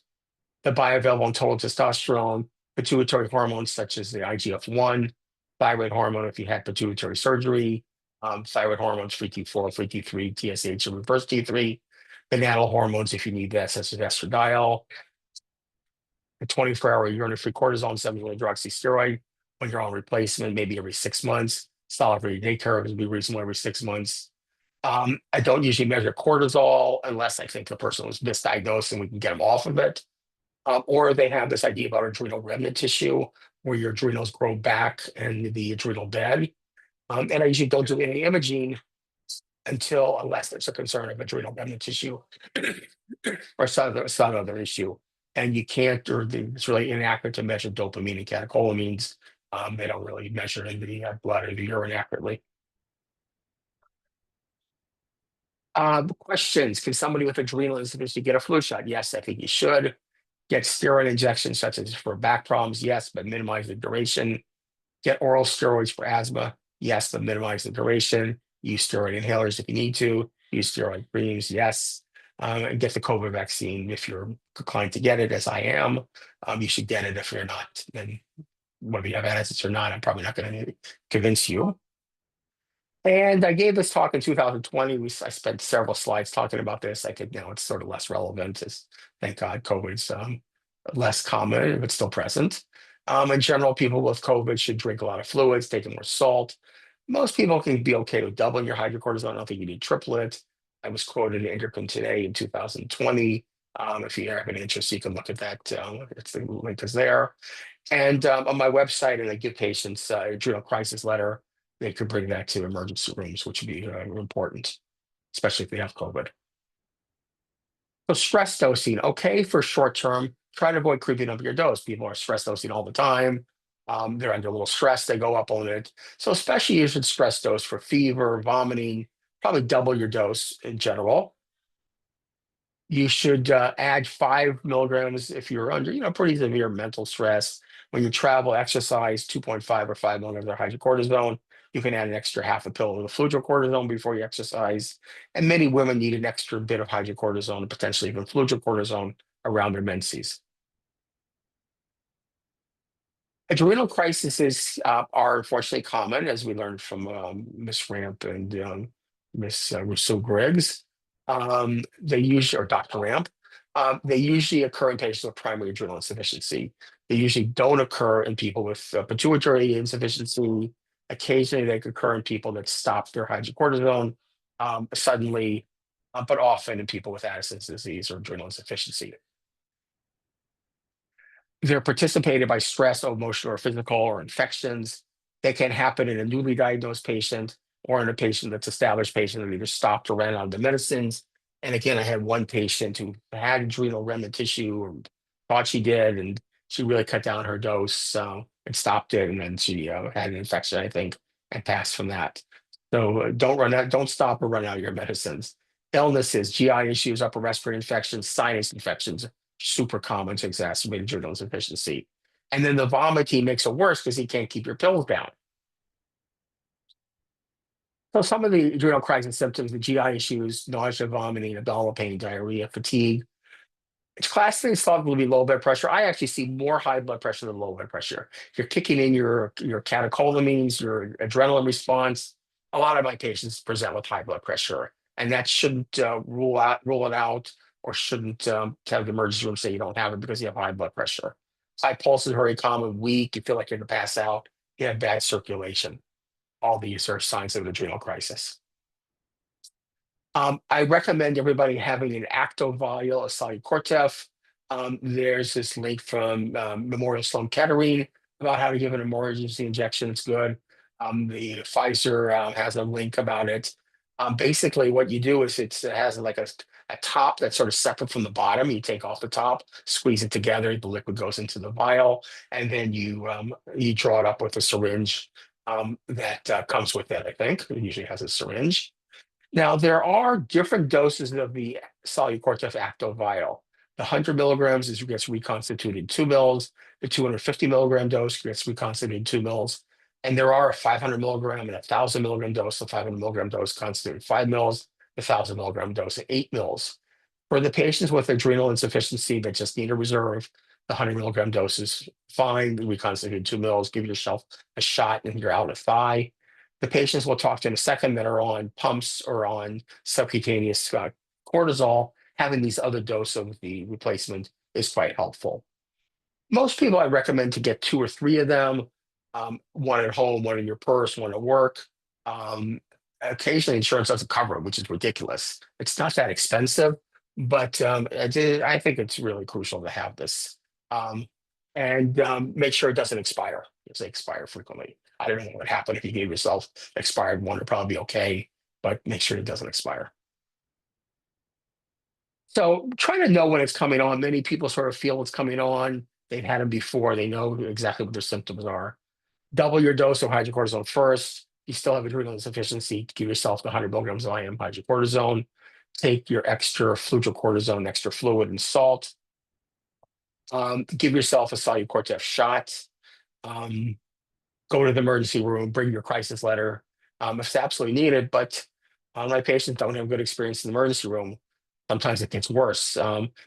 The bioavailable and total testosterone, pituitary hormones such as the IGF-1, thyroid hormone if you had pituitary surgery, thyroid hormones, free T4, free T3, TSH, and reverse T3, gonadal hormones if you need that, such as estradiol, the 24-hour urinary-free cortisone, 7-hydroxysteroid when you're on replacement, maybe every 6 months. Solitary day curves would be reasonable every 6 months. I don't usually measure cortisol unless I think the person was misdiagnosed and we can get them off of it. Or they have this idea about adrenal remnant tissue where your adrenals grow back and the adrenal bed. And I usually don't do any imaging unless there's a concern of adrenal remnant tissue or some other issue. And you can't, it's really inaccurate to measure dopamine and catecholamines. They don't really measure in the blood or the urine accurately. Questions. Can somebody with adrenal insufficiency get a flu shot? Yes, I think you should. Get steroid injections such as for back problems, yes, but minimize the duration. Get oral steroids for asthma, yes, but minimize the duration. Use steroid inhalers if you need to. Use steroid creams, yes. And get the COVID vaccine if you're inclined to get it, as I am. You should get it if you're not. Then whether you have Addison's or not, I'm probably not going to convince you. And I gave this talk in 2020. I spent several slides talking about this. I think now it's sort of less relevant. Thank God COVID's less common, but still present. In general, people with COVID should drink a lot of fluids, take more salt. Most people can be okay with doubling your hydrocortisone. I don't think you need triplet. I was quoted in Endocrine Today in 2020. If you have an interest, you can look at that. It's the link is there. And on my website, and I give patients adrenal crisis letter. they could bring that to emergency rooms, which would be important, especially if they have COVID. So stress dosing, okay, for short term, try to avoid creeping up your dose. People are stress dosing all the time. They're under a little stress, they go up on it. So especially you should stress dose for fever, vomiting, probably double your dose in general. You should add 5 milligrams if you're under, pretty severe mental stress. When you travel, exercise, 2.5 or 5 milligrams of hydrocortisone. You can add an extra half a pill of the fludrocortisone before you exercise. And many women need an extra bit of hydrocortisone and potentially even fludrocortisone around their menses. Adrenal crises are unfortunately common, as we learned from Miss Ramp and Miss Rousseau-Griggs. They usually, or Dr. Ramp, they usually occur in patients with primary adrenal insufficiency. They usually don't occur in people with pituitary insufficiency. Occasionally, they could occur in people that stop their hydrocortisone suddenly, but often in people with Addison's disease or adrenal insufficiency. They're participated by stress, emotional or physical, or infections. They can happen in a newly diagnosed patient or in a patient that's established patient that either stopped or ran out of the medicines. And again, I had one patient who had adrenal remnant tissue or thought she did, and she really cut down her dose and stopped it. And then she had an infection, I think, and passed from that. So don't run out, don't stop or run out of your medicines. Illnesses, GI issues, upper respiratory infections, sinus infections, super common to exacerbate adrenal insufficiency. And then the vomiting makes it worse because you can't keep your pills down. So some of the adrenal crisis symptoms, the GI issues, nausea, vomiting, abdominal pain, diarrhea, fatigue. It's classically thought will be low blood pressure. I actually see more high blood pressure than low blood pressure. You're kicking in your catecholamines, your adrenaline response. A lot of my patients present with high blood pressure, and that shouldn't rule it out, or shouldn't tell the emergency room say you don't have it because you have high blood pressure. High pulse is very common. Weak, you feel like you're going to pass out. You have bad circulation. All these are signs of an adrenal crisis. I recommend everybody having an Actovial, a Solucortef. There's this link from Memorial Sloan Kettering about how to give an emergency injection. It's good. The Pfizer has a link about it. Basically, what you do is it has like a top that's sort of separate from the bottom. You take off the top, squeeze it together, the liquid goes into the vial, and then you draw it up with a syringe that comes with it, I think. It usually has a syringe. Now, there are different doses of the Solucortef Acto vial. The 100 milligrams gets reconstituted 2 mils. The 250 milligram dose gets reconstituted 2 mils. And there are a 500 milligram and a 1,000 milligram dose. The 500 milligram dose constituted 5 mils. The 1,000 milligram dose 8 mils. For the patients with adrenal insufficiency that just need a reserve, the 100 milligram dose is fine. Reconstituted 2 mils. Give yourself a shot and you're out of thigh. The patients we'll talk to in a second that are on pumps or on subcutaneous cortisol, having these other dose of the replacement is quite helpful. Most people I recommend to get 2 or 3 of them, one at home, one in your purse, one at work. Occasionally insurance doesn't cover it, which is ridiculous. It's not that expensive, but I think it's really crucial to have this. And make sure it doesn't expire. They expire frequently. I don't know what would happen if you gave yourself expired one. It'd probably be okay, but make sure it doesn't expire. So try to know when it's coming on. Many people sort of feel it's coming on. They've had them before. They know exactly what their symptoms are. Double your dose of hydrocortisone first. You still have adrenal insufficiency. Give yourself the 100 milligrams of IM hydrocortisone. Take your extra fludrocortisone, extra fluid, and salt. Give yourself a Solucortef shot. Go to the emergency room, bring your crisis letter if it's absolutely needed. But my patients don't have good experience in the emergency room. Sometimes it gets worse.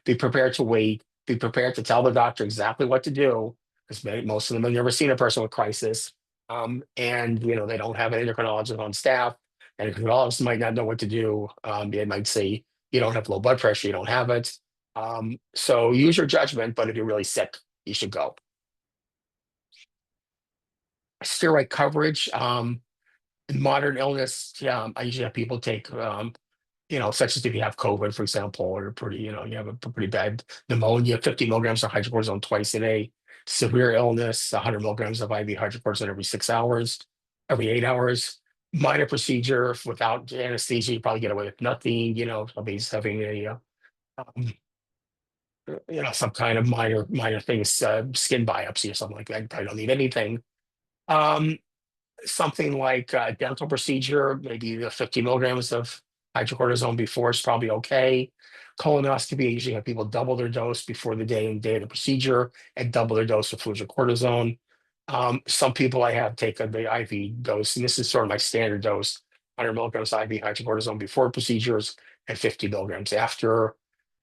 Be prepared to wait. Be prepared to tell the doctor exactly what to do, because most of them have never seen a person with crisis. And they don't have an endocrinologist on staff. And endocrinologists might not know what to do. They might say, you don't have low blood pressure, you don't have it. So use your judgment, but if you're really sick, you should go. Steroid coverage, in modern illness, I usually have people take, such as if you have COVID, for example, or you have a pretty bad pneumonia, 50 milligrams of hydrocortisone twice a day. Severe illness, 100 milligrams of IV hydrocortisone every 6 hours. every 8 hours. Minor procedure without anesthesia, you probably get away with nothing. Somebody's having um, some kind of minor things, skin biopsy or something like that. You probably don't need anything. Um, Something like a dental procedure, maybe the 50 milligrams of hydrocortisone before is probably okay. Colonoscopy, I usually have people double their dose before the day of the procedure and double their dose of fludrocortisone. Some people I have taken the IV dose, and this is sort of my standard dose: 100 milligrams IV hydrocortisone before procedures and 50 milligrams after.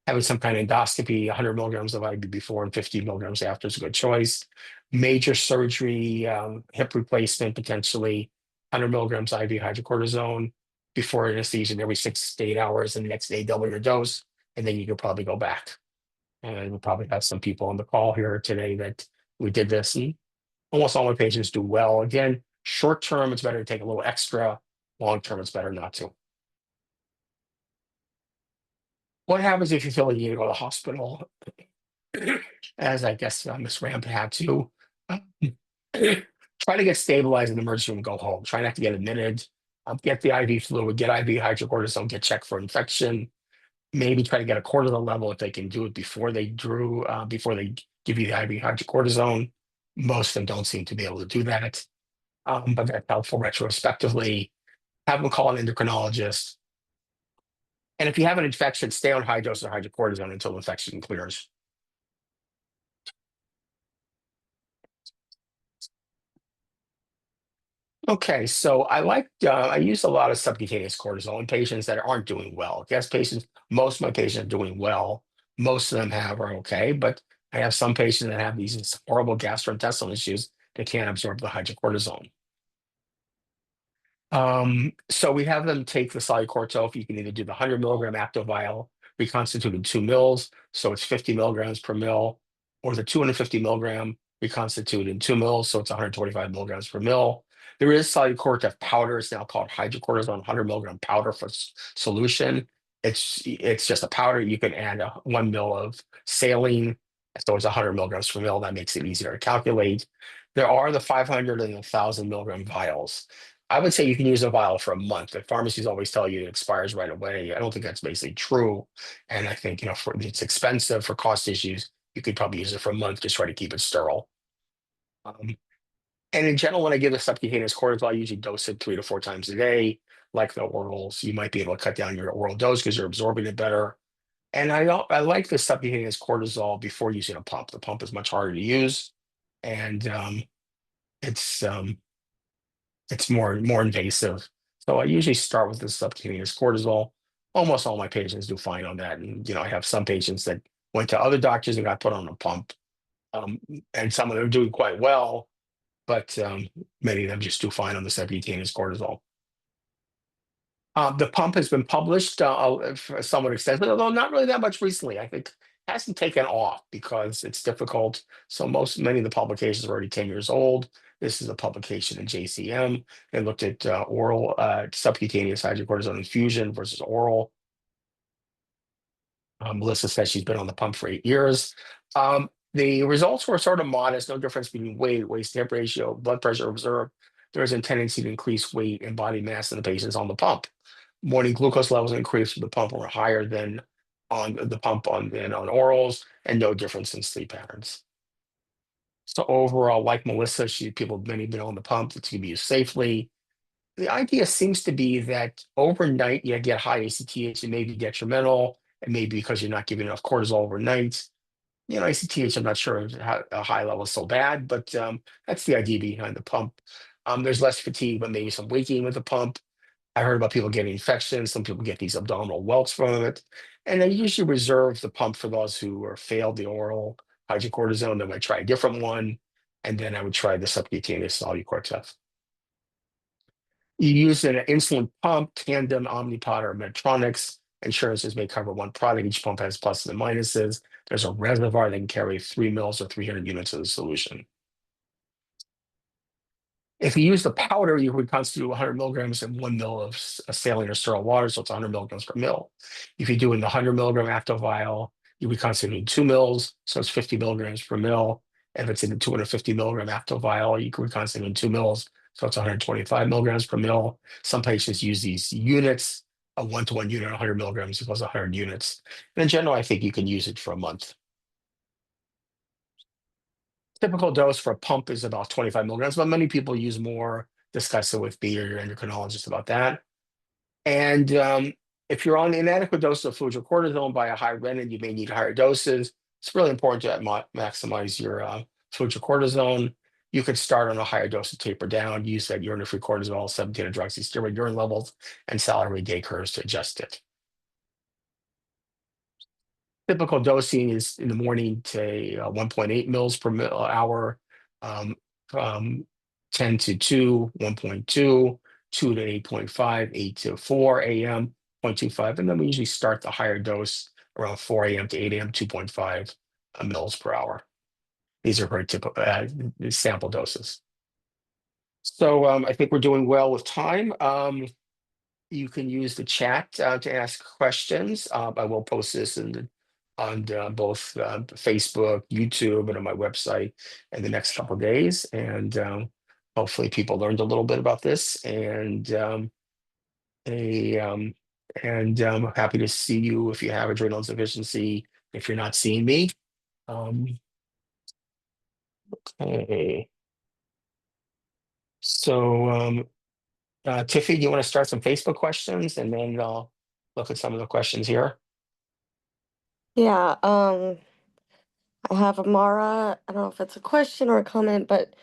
Having some kind of endoscopy, 100 milligrams of IV before and 50 milligrams after is a good choice. Major surgery, hip replacement, potentially 100 milligrams IV hydrocortisone before anesthesia every 6 to 8 hours, and the next day double your dose, and then you could probably go back. And we'll probably have some people on the call here today that we did this, and almost all my patients do well. Again, short term, it's better to take a little extra. Long term, it's better not to. What happens if you feel like you need to go to the hospital? As I guess Miss Ramp had to. Um, Try to get stabilized in the emergency room, go home. Try not to get admitted. Get the IV fluid, get IV hydrocortisone, get checked for infection. Maybe try to get a cortisol level if they can do it before they give you the IV hydrocortisone. Most of them don't seem to be able to do that. But that's helpful retrospectively. Have them call an endocrinologist. And if you have an infection, stay on high dose of hydrocortisone until the infection clears. Okay, so I use a lot of subcutaneous cortisol in patients that aren't doing well. Yes, most of my patients are doing well. Most of them are okay, but I have some patients that have these horrible gastrointestinal issues that can't absorb the hydrocortisone. So we have them take the Solucortol. You can either do the 100 milligram active vial reconstituted 2 mils, so it's 50 milligrams per mil, or the 250 milligram reconstituted 2 mils, so it's 125 milligrams per mil. There is Solucortol powder. It's now called hydrocortisone 100 milligram powder for solution. It's just a powder. You can add 1 mil of saline, so it's 100 milligrams per mil. That makes it easier to calculate. There are the 500 and 1,000 milligram vials. I would say you can use a vial for a month. The pharmacies always tell you it expires right away. I don't think that's basically true. And I think, it's expensive for cost issues. You could probably use it for a month, just try to keep it sterile. Um, and in general, when I give the subcutaneous cortisol, I usually dose it 3 to 4 times a day. Like the orals, you might be able to cut down your oral dose because you're absorbing it better. And I like the subcutaneous cortisol before using a pump. The pump is much harder to use, and it's it's more invasive. So I usually start with the subcutaneous cortisol. Almost all my patients do fine on that. And I have some patients that went to other doctors and got put on a pump. Um, and some of them are doing quite well, but many of them just do fine on the subcutaneous cortisol. The pump has been published somewhat extensively, although not really that much recently. I think it hasn't taken off because it's difficult. So many of the publications are already 10 years old. This is a publication in JCM. They looked at oral subcutaneous hydrocortisone infusion versus oral. Melissa says she's been on the pump for 8 years. The results were sort of modest, no difference between weight, waist to hip ratio, blood pressure observed. There is a tendency to increase weight and body mass in the patients on the pump. Morning glucose levels increased with the pump were higher than on the pump than on orals, and no difference in sleep patterns. So overall, like Melissa, many have been on the pump. It's going to be used safely. The idea seems to be that overnight you get high ACTH. It may be detrimental. It may be because you're not giving enough cortisol overnight. ACTH, I'm not sure how a high level is so bad, but that's the idea behind the pump. There's less fatigue, but maybe some waking with the pump. I heard about people getting infections. Some people get these abdominal welts from it. And I usually reserve the pump for those who are failed the oral hydrocortisone. Then I try a different one. And then I would try the subcutaneous Solucortol. You use an insulin pump, Tandem, Omnipod, or Medtronics. Insurances may cover one product. Each pump has pluses and minuses. There's a reservoir that can carry 3 mils or 300 units of the solution. If you use the powder, you would constitute 100 milligrams and 1 mil of saline or sterile water, so it's 100 milligrams per mil. If you do in the 100 milligram active vial, you would constitute 2 mils, so it's 50 milligrams per mil. If it's in the 250 milligram active vial, you could constitute 2 mils, So it's 125 milligrams per mil. Some patients use these units, a one-to-one unit, 100 milligrams equals 100 units. And in general, I think you can use it for a month. Typical dose for a pump is about 25 milligrams, but many people use more. Discuss it with me or your endocrinologist about that. And if you're on inadequate dose of fludrocortisone by a high renin, you may need higher doses. It's really important to maximize your fludrocortisone. You could start on a higher dose to taper down, use that urine-free cortisol, 17-hydroxysteroid urine levels, and salivary day curves to adjust it. Typical dosing is in the morning to 1.8 mils per hour, um, um, 10 to 2, 1.2, 2 to 8.5, 8 to 4 a.m., 0.25. And then we usually start the higher dose around 4 a.m. to 8 a.m., 2.5 mils per hour. These are very typical sample doses. So I think we're doing well with time. You can use the chat to ask questions. I will post this on both Facebook, YouTube, and on my website in the next couple of days. And hopefully, people learned a little bit about this. And I'm happy to see you if you have adrenal insufficiency. If you're not seeing me, um, okay. So Tiffy, do you want to start some Facebook questions, and then I'll look at some of the questions here.
Yeah, I have Amara. I don't know if it's a question or a comment, but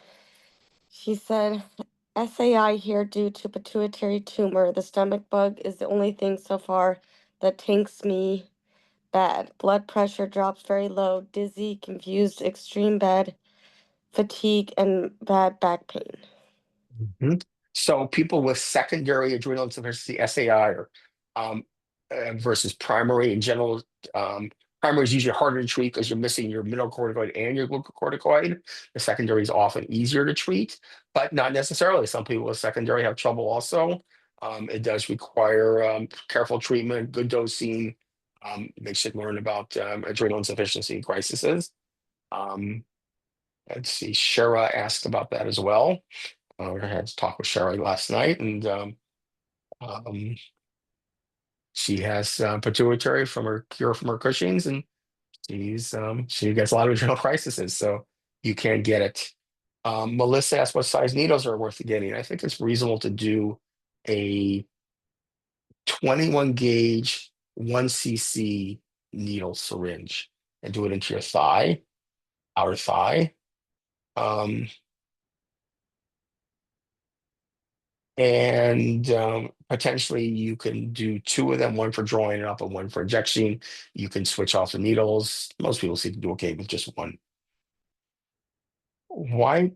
she said SAI here due to pituitary tumor. The stomach bug is the only thing so far that tanks me bad. Blood pressure drops very low, dizzy, confused, extreme bad fatigue, and bad back pain.
Mhm. So people with secondary adrenal insufficiency, SAI, or versus primary in general, primary is usually harder to treat because you're missing your mineralocorticoid and your glucocorticoid. The secondary is often easier to treat, but not necessarily. Some people with secondary have trouble also. It does require careful treatment, good dosing. They should learn about adrenal insufficiency crises. Um, let's see, Shara asked about that as well. I had to talk with Sherry last night, and um, she has pituitary from her cure from her Cushing's, and she gets a lot of adrenal crises, so you can get it. Melissa asked what size needles are worth getting. I think it's reasonable to do a 21 gauge 1 cc needle syringe and do it into your thigh, outer thigh. Um, And potentially you can do two of them, one for drawing it up and one for injection. You can switch off the needles. Most people seem to do okay with just one. Why,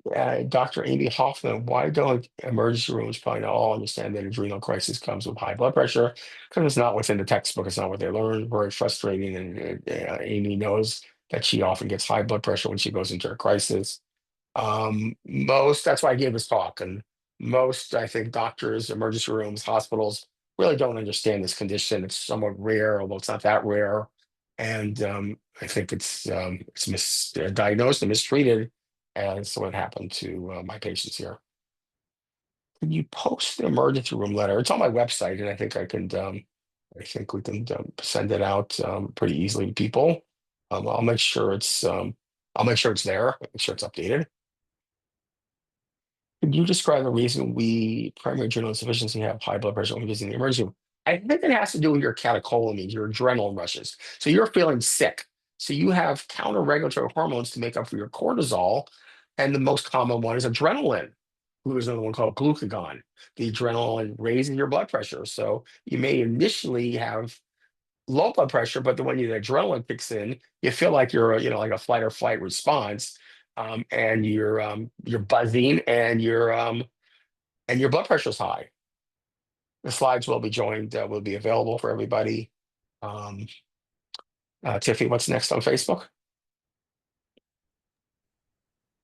Dr. Amy Hoffman, why don't emergency rooms probably not all understand that adrenal crisis comes with high blood pressure? Because it's not within the textbook, it's not what they learn. Very frustrating. And Amy knows that she often gets high blood pressure when she goes into a crisis. That's why I gave this talk. And most, I think, doctors, emergency rooms, hospitals really don't understand this condition. It's somewhat rare, although it's not that rare. And I think it's misdiagnosed and mistreated, as what happened to my patients here. Can you post the emergency room letter? It's on my website, and I think we can send it out pretty easily to people. I'll make sure I'll make sure it's there, make sure it's updated. Could you describe the reason we primary adrenal insufficiency have high blood pressure when visiting the emergency room? I think it has to do with your catecholamines, your adrenal rushes. So you're feeling sick. So you have counter-regulatory hormones to make up for your cortisol. And the most common one is adrenaline. There's another one called glucagon. The adrenaline raises your blood pressure. So you may initially have low blood pressure, but then when the adrenaline kicks in, you feel like you're, like a fight or flight response, and you're buzzing, and your blood pressure's high. The slides will be joined, will be available for everybody. Um, Tiffany, what's next on Facebook?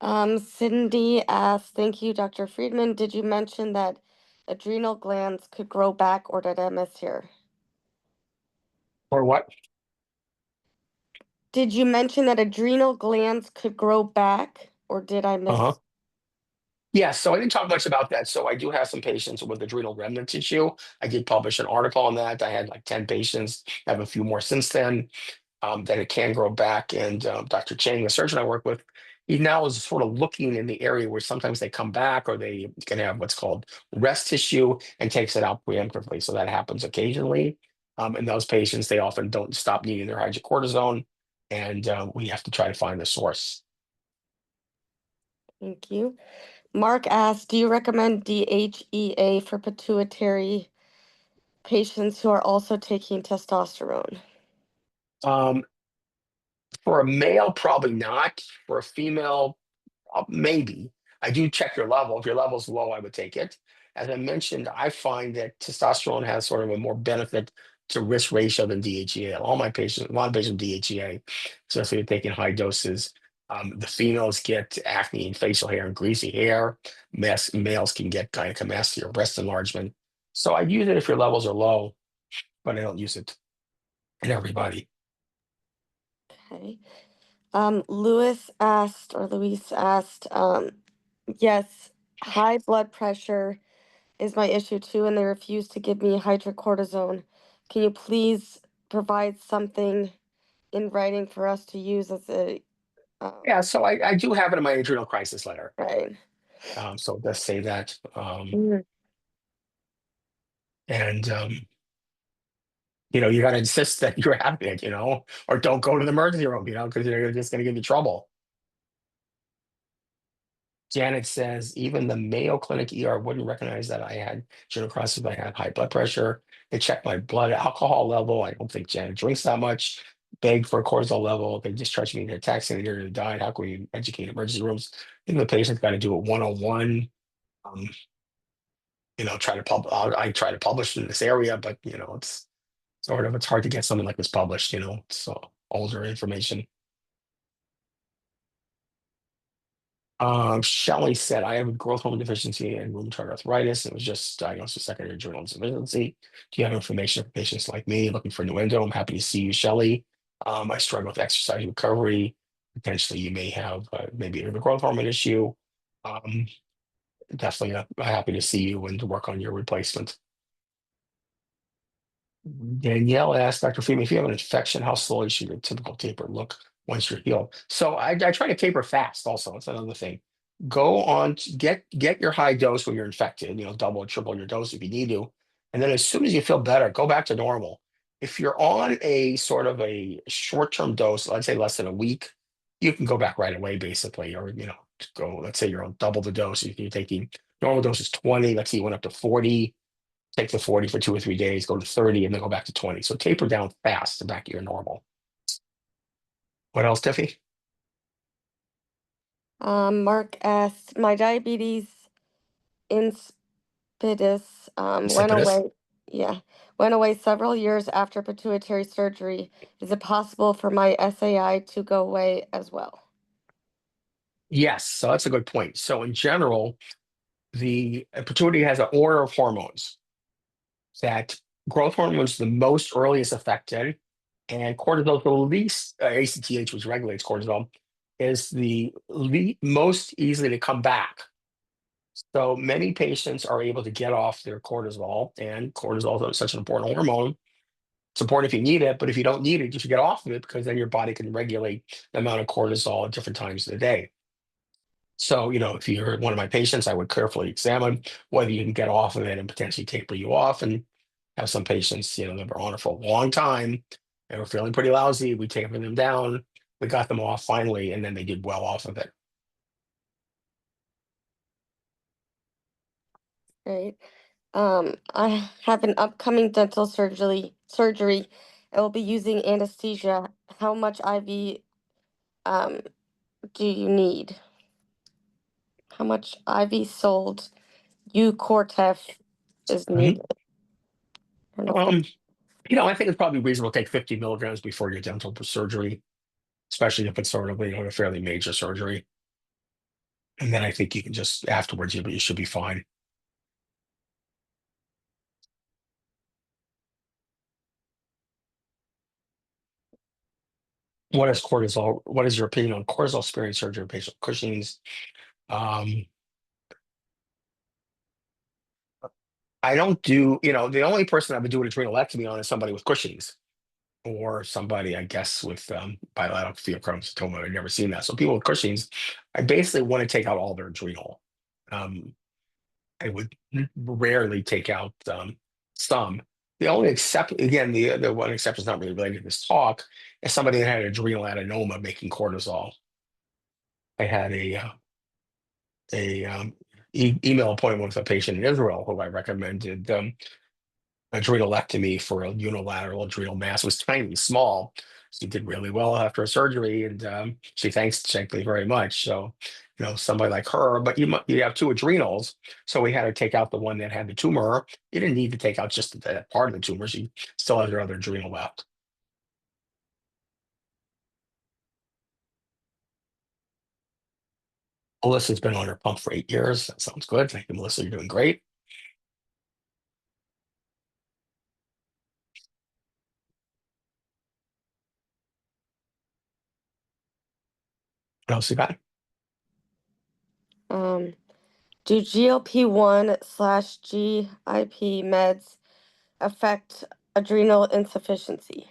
Cindy asked, thank you, Dr. Friedman. Did you mention that adrenal glands could grow back, or did I miss here?
Or what?
Did you mention that adrenal glands could grow back, or did I
Uh-huh.
miss?
Yeah, so I didn't talk much about that. So I do have some patients with adrenal remnant tissue. I did publish an article on that. I had like 10 patients. I have a few more since then. That it can grow back. And Dr. Chang, the surgeon I work with, he now is sort of looking in the area where sometimes they come back or they can have what's called rest tissue and takes it out preemptively. So that happens occasionally. In those patients, they often don't stop needing their hydrocortisone, and we have to try to find the source.
Thank you. Mark asked, do you recommend DHEA for pituitary patients who are also taking testosterone?
Um, for a male, probably not. For a female, maybe. I do check your level. If your level's low, I would take it. As I mentioned, I find that testosterone has sort of a more benefit to risk ratio than DHEA. All my patients, a lot of patients with DHEA, especially if they're taking high doses. The females get acne and facial hair and greasy hair. Males can get gynecomastia or breast enlargement. So I use it if your levels are low, but I don't use it in everybody.
Okay. Luis asked, yes, high blood pressure is my issue too, and they refuse to give me hydrocortisone. Can you please provide something in writing for us to use as a,
Yeah, so I do have it in my adrenal crisis letter.
right?
So it does say that.
Mhm.
And you got to insist that you're having it, or don't go to the emergency room, because you're just going to get in trouble. Janet says, even the Mayo Clinic ER wouldn't recognize that I had adrenal crisis. I had high blood pressure. They checked my blood alcohol level. I don't think Janet drinks that much. Begged for a cortisol level. They discharged me to a taxi and nearly died. How can we educate emergency rooms? I think the patient's got to do it 101. Um, try to I try to publish in this area, but it's hard to get something like this published. It's older information. Shelley said, I have a growth hormone deficiency and rheumatoid arthritis. It was just diagnosed with secondary adrenal insufficiency. Do you have information for patients like me looking for a new endo? I'm happy to see you, Shelley. I struggle with exercise recovery. Potentially, you may have maybe a growth hormone issue. Um, Definitely happy to see you and to work on your replacement. Danielle asked Dr. Friedman, if you have an infection, how slowly should your typical taper look once you're healed? So I try to taper fast also. It's another thing. Go on, get your high dose when you're infected, double or triple your dose if you need to. And then as soon as you feel better, go back to normal. If you're on a sort of a short-term dose, let's say less than a week, you can go back right away, basically, or let's say you're on double the dose. If you're taking normal dose is 20, let's say you went up to 40, take the 40 for 2 or 3 days, go to 30, and then go back to 20. So taper down fast and back to your normal. What else, Tiffy?
Mark asked, my diabetes insipidus went
Insipidus?
away. Yeah, went away several years after pituitary surgery. Is it possible for my SAI to go away as well?
Yes. So that's a good point. So in general, the pituitary has an order of hormones that growth hormone is the most earliest affected, and cortisol is the least, ACTH, which regulates cortisol, is the most easily to come back. So many patients are able to get off their cortisol, and cortisol is such an important hormone. It's important if you need it, but if you don't need it, you should get off of it because then your body can regulate the amount of cortisol at different times of the day. So, if you're one of my patients, I would carefully examine whether you can get off of it and potentially taper you off. And have some patients, that were on it for a long time. They were feeling pretty lousy. We tapered them down. We got them off finally, and then they did well off of it.
Right. I have an upcoming dental surgery. I will be using anesthesia. How much IV um do you need? How much IV sold Cortef is
Mhm.
needed? I don't know if that,
Um, I think it's probably reasonable to take 50 milligrams before your dental surgery, especially if it's sort of a fairly major surgery. And then I think you can just afterwards, you should be fine. What is cortisol? What is your opinion on cortisol sparing surgery in patient Cushing's? Um, I don't do, the only person I would do an adrenalectomy on is somebody with Cushing's or somebody, I guess, with bilateral pheochromocytoma. I've never seen that. So people with Cushing's, I basically want to take out all their adrenal. Um, I would rarely take out some. The only exception, again, the one exception is not really related to this talk, is somebody that had adrenal adenoma making cortisol. I had a email appointment with a patient in Israel who I recommended adrenalectomy for a unilateral adrenal mass. It was tiny, small. She did really well after a surgery, and she thanks Shankly very much. So, somebody like her, but you have two adrenals, so we had to take out the one that had the tumor. You didn't need to take out just that part of the tumor. She still has her other adrenal left. Melissa's been on her pump for 8 years. That sounds good. Thank you, Melissa. You're doing great. What else you got?
Um, do GLP-1/GIP meds affect adrenal insufficiency?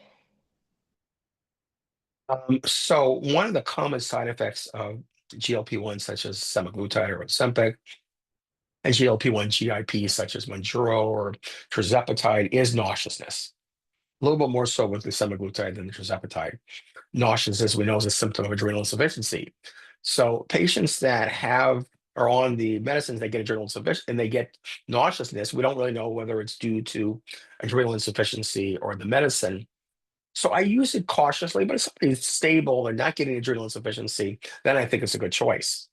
So one of the common side effects of GLP-1, such as semaglutide or Ozempic, and GLP-1 GIP, such as Mounjaro or tirzepatide, is nauseousness. A little bit more so with the semaglutide than the tirzepatide. Nauseousness, as we know, is a symptom of adrenal insufficiency. So patients that are on the medicines, they get adrenal insufficiency and they get nauseousness. We don't really know whether it's due to adrenal insufficiency or the medicine. So I use it cautiously, but if somebody's stable and not getting adrenal insufficiency, then I think it's a good choice.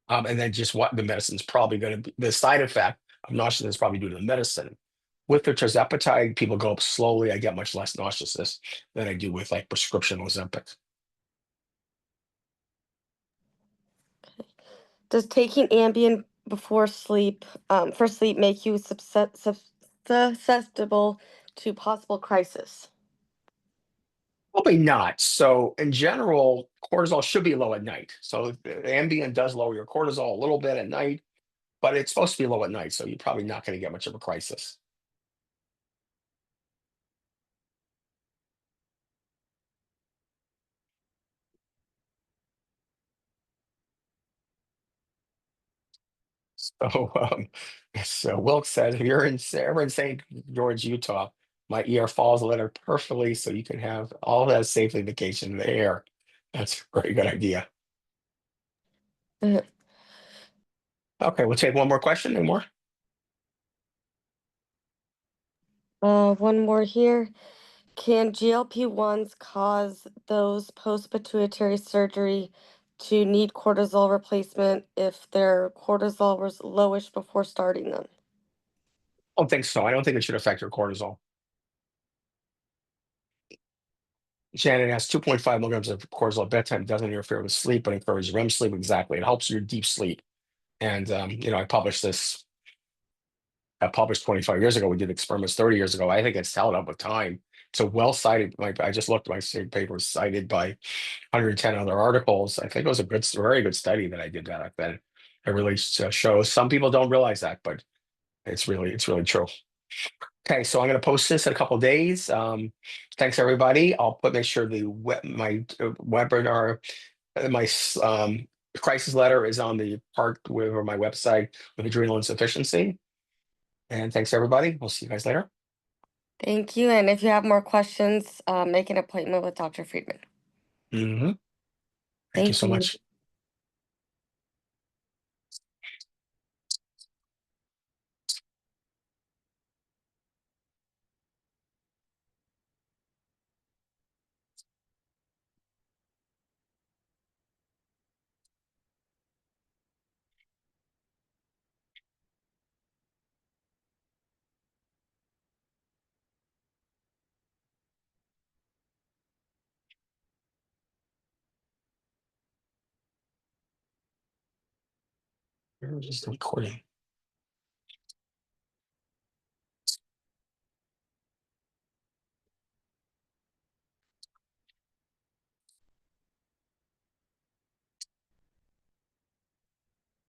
And then just what the medicine's probably going to be, the side effect of nauseousness is probably due to the medicine. With the tirzepatide, people go up slowly. I get much less nauseousness than I do with like prescription Ozempic.
Does taking Ambien before sleep, for sleep, make you susceptible to possible crisis?
Probably not. So in general, cortisol should be low at night. So the Ambien does lower your cortisol a little bit at night, but it's supposed to be low at night. So you're probably not going to get much of a crisis. So, so Wilk said, if you're ever in St. George, Utah, my ear falls a letter perfectly, so you can have all that safely vacation in the air. That's a very good idea.
Uh,
Okay, we'll take one more question. Any more?
one more here. Can GLP-1s cause those post-pituitary surgery to need cortisol replacement if their cortisol was lowish before starting them?
I don't think so. I don't think it should affect your cortisol. Shannon has 2.5 milligrams of cortisol at bedtime. Doesn't interfere with sleep, but encourages REM sleep. Exactly. It helps your deep sleep. And, I published 25 years ago. We did experiments 30 years ago. I think it's held up with time. So well cited. I just looked, my paper was cited by 110 other articles. I think it was very good study that I did back then. It really shows. Some people don't realize that, but it's really true. Okay, so I'm going to post this in a couple of days. Thanks everybody. Make sure my webinar, my crisis letter is on the part with or my website with adrenal insufficiency. And thanks everybody. We'll see you guys later.
Thank you. And if you have more questions, make an appointment with Dr. Friedman.
Mhm. Thank you
Thank
so
you.
much. We're just recording.